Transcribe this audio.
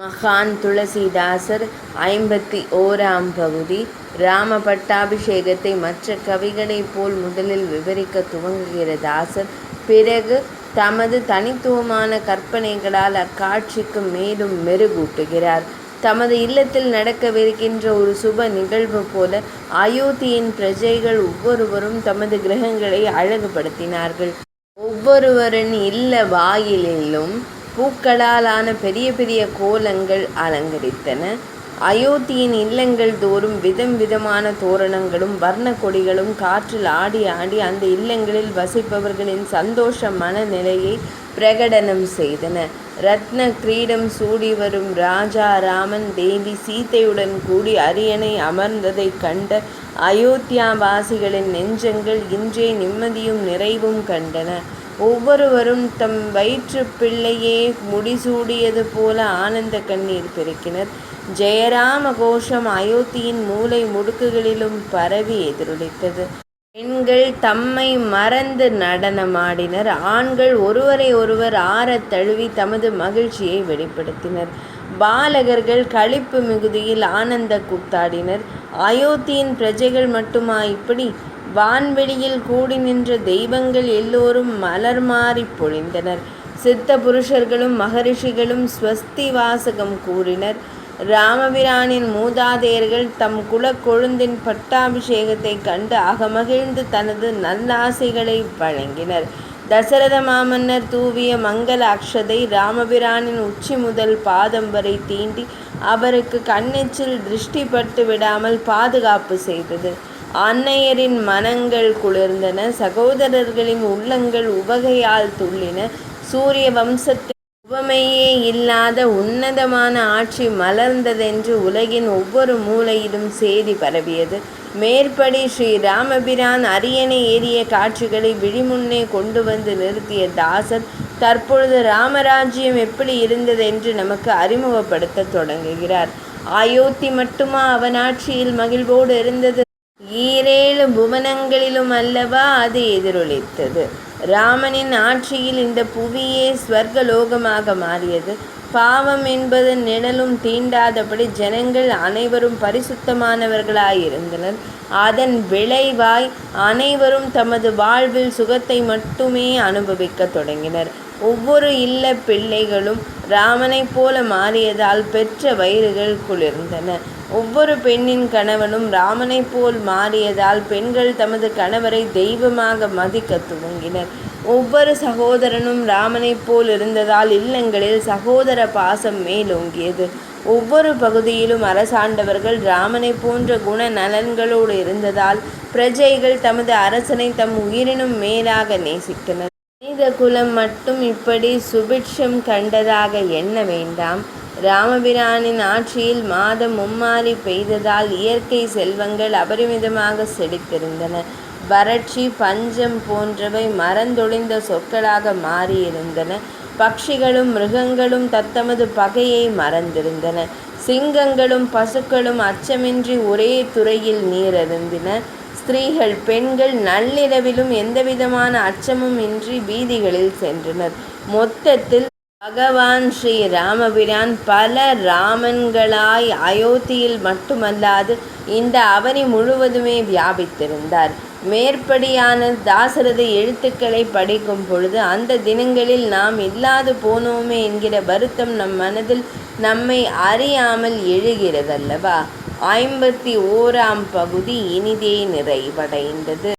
மகான் துளசிதாசர் 51ஆம் பகுதி. ராம பட்டாபிஷேகத்தை மற்ற கவிகளைப் போல் முதலில் விவரிக்க துவங்குகிற தாசர் பிறகு தமது தனித்துவமான கற்பனைகளால் அக்காட்சிக்கு மேலும் மெருகூட்டுகிறார். தமது இல்லத்தில் நடக்கவிருக்கின்ற ஒரு சுப நிகழ்வு போல அயோத்தியின் பிரஜைகள் ஒவ்வொருவரும் தமது கிரகங்களை அழகுபடுத்தினார்கள். ஒவ்வொருவரின் இல்ல வாயிலிலும் பூக்களால் ஆன பெரிய பெரிய கோலங்கள் அலங்கரித்தன. அயோத்தியின் இல்லங்கள் தோறும் விதம் விதமான தோரணங்களும் வர்ண கொடிகளும் காற்றில் ஆடி ஆடி அந்த இல்லங்களில் வசிப்பவர்களின் சந்தோஷ மனநிலையை பிரகடனம் செய்தன. ரத்ன கிரீடம் சூடி வரும் ராஜா ராமன் தேவி சீதையுடன் கூடி அரியணை அமர்ந்ததைக் கண்ட அயோத்தியாவாசிகளின் நெஞ்சங்கள் இன்றே நிம்மதியும் நிறைவும் கண்டன. ஒவ்வொருவரும் தம் வயிற்று பிள்ளையே முடிசூடியது போல ஆனந்த கண்ணீர் பெருக்கினர். ஜெயராம கோஷம் அயோத்தியின் மூலை முடுக்குகளிலும் பரவி எதிரொலித்தது. பெண்கள் தம்மை மறந்து நடனமாடினர். ஆண்கள் ஒருவரை ஒருவர் ஆறத் தழுவி தமது மகிழ்ச்சியை வெளிப்படுத்தினர். பாலகர்கள் களிப்பு மிகுதியில் ஆனந்த கூத்தாடினர். அயோத்தியின் பிரஜைகள் மட்டுமா இப்படி? வான்வெளியில் கூடி நின்ற தெய்வங்கள் எல்லோரும் மலர் மாறி பொழிந்தனர். சித்த புருஷர்களும் மகரிஷிகளும் ஸ்வஸ்தி வாசகம் கூறினர். ராமபிரானின் மூதாதையர்கள் தம் குலக் கொழுந்தின் பட்டாபிஷேகத்தை கண்டு அகமகிழ்ந்து தனது நல்லாசைகளை வழங்கினர். தசரத மாமன்னர் தூவிய மங்கள அக்ஷதை ராமபிரானின் உச்சி முதல் பாதம் வரை தீண்டி அவருக்கு கண்ணெச்சில் திருஷ்டிப்பட்டு விடாமல் பாதுகாப்பு செய்தது. அன்னையரின் மனங்கள் குளிர்ந்தன. சகோதரர்களின் உள்ளங்கள் உவகையால் துள்ளின. சூரிய வம்சத்தில் உவமையே இல்லாத உன்னதமான ஆட்சி மலர்ந்ததென்று உலகின் ஒவ்வொரு மூலையிலும் செய்தி பரவியது. மேற்படி ஸ்ரீ ராமபிரான் அரியணை ஏறிய காட்சிகளை விழிமுன்னே கொண்டு வந்து நிறுத்திய தாசர் தற்பொழுது ராமராஜ்யம் எப்படி இருந்ததென்று நமக்கு அறிமுகப்படுத்த தொடங்குகிறார். அயோத்தி மட்டுமா அவன் ஆட்சியில் மகிழ்வோடு இருந்தது? ஈரேழு புவனங்களிலும் அல்லவா அது எதிரொலித்தது. ராமனின் ஆட்சியில் இந்த புவியே ஸ்வர்கலோகமாக மாறியது. பாவம் என்பது நிழலும் தீண்டாதபடி ஜனங்கள் அனைவரும் பரிசுத்தமானவர்களாயிருந்தனர். அதன் விளைவாய் அனைவரும் தமது வாழ்வில் சுகத்தை மட்டுமே அனுபவிக்க தொடங்கினர். ஒவ்வொரு இல்ல பிள்ளைகளும் ராமனைப் போல மாறியதால் பெற்ற வயிறுகள் குளிர்ந்தன. ஒவ்வொரு பெண்ணின் கணவனும் ராமனைப் போல் மாறியதால் பெண்கள் தமது கணவரை தெய்வமாக மதிக்க துவங்கினர். ஒவ்வொரு சகோதரனும் ராமனைப் போல் இருந்ததால் இல்லங்களில் சகோதர பாசம் மேலோங்கியது. ஒவ்வொரு பகுதியிலும் அரசாண்டவர்கள் ராமனைப் போன்ற குண நலன்களோடு இருந்ததால் பிரஜைகள் தமது அரசனை தம் உயிரினும் மேலாக நேசித்தனர். மனித குலம் மட்டும் இப்படி சுபிட்சம் கண்டதாக எண்ண வேண்டாம். ராமபிரானின் ஆட்சியில் மாதம் மும்மாறி பெய்ததால் இயற்கை செல்வங்கள் அபரிமிதமாக செழித்திருந்தன. வறட்சி பஞ்சம் போன்றவை மறந்தொழிந்த சொற்களாக மாறியிருந்தன. பட்சிகளும் மிருகங்களும் தத்தமது பகையை மறந்திருந்தன. சிங்கங்களும் பசுக்களும் அச்சமின்றி ஒரே துறையில் நீரருந்தின. ஸ்திரீகள் பெண்கள் நள்ளிரவிலும் எந்தவிதமான அச்சமும் இன்றி வீதிகளில் சென்றனர். மொத்தத்தில் பகவான் ஸ்ரீ ராமபிரான் பல ராமன்களாய் அயோத்தியில் மட்டுமல்லாது இந்த அவனி முழுவதுமே வியாபித்திருந்தார். மேற்படியான தாசரது எழுத்துக்களை படிக்கும் பொழுது அந்த தினங்களில் நாம் இல்லாது போனோமே என்கிற வருத்தம் நம் மனதில் நம்மை அறியாமல் எழுகிறதல்லவா? 51ஆம் பகுதி இனிதே நிறைவடைந்தது.